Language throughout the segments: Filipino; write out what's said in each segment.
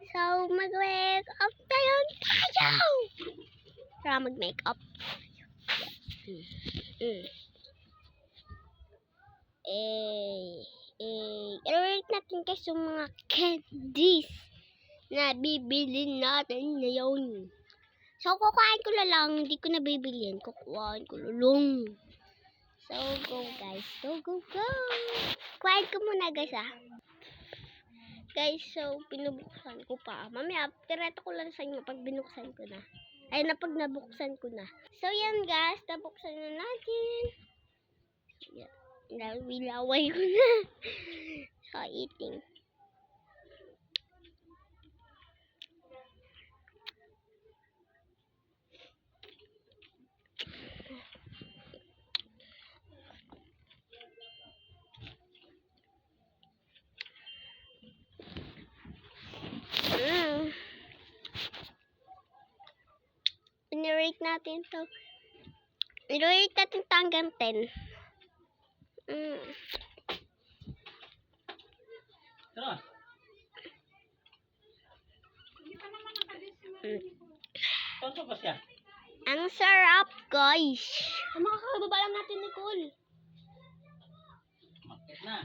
So, mag-wake up tayo! Tara mag-make up. I-rate natin guys yung mga candies na bibili natin ngayon. So, kukuhain ko na lang. Hindi ko na bibiliin. Kukuhain ko na lang. So, go guys. Go, go, go. Kuhain ko muna guys Guys, so, pinubuksan ko pa. Mamaya, tireto ko lang sa inyo pag binuksan ko na. Ay, pag nabuksan ko na. So, yan guys. Nabuksan na natin. Yan. Nawilaway ko na. So, eating. Pinirate natin to. I-rate natin to hanggang 10. Tonto ba siya? Ang sarap, guys. Makakababa lang natin, Nicole. Makit na.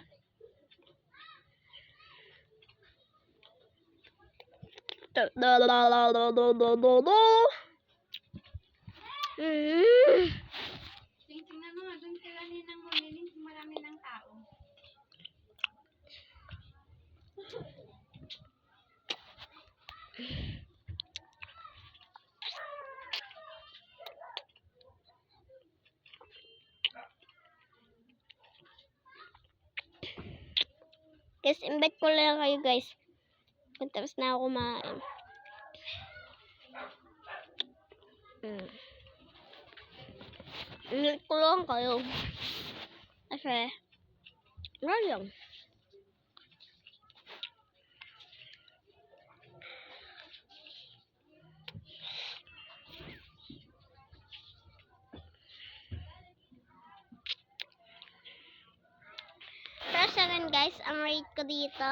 Tingnan mo, doon ka kaninang malinis, marami ng tao. Guys, invite ko lang kayo, guys. Tapos na ako kumain. Invite ko lang kayo. Kasi, lang. Pero sa akin guys, ang rate ko dito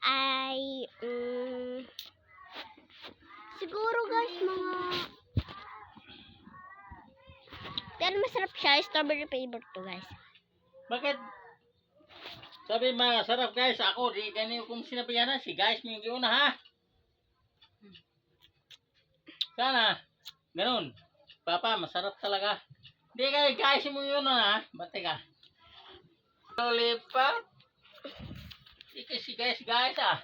ay siguro guys mga dahil masarap siya, strawberry flavor to guys. Bakit? Sabi masarap guys, ako di ganyan kung sinabihan na si guys may giuna ha. Sana ganun. Papa, masarap talaga. Di kayo guys mo yun ha. Bate ka. Lollipop. Di kasi guys ah.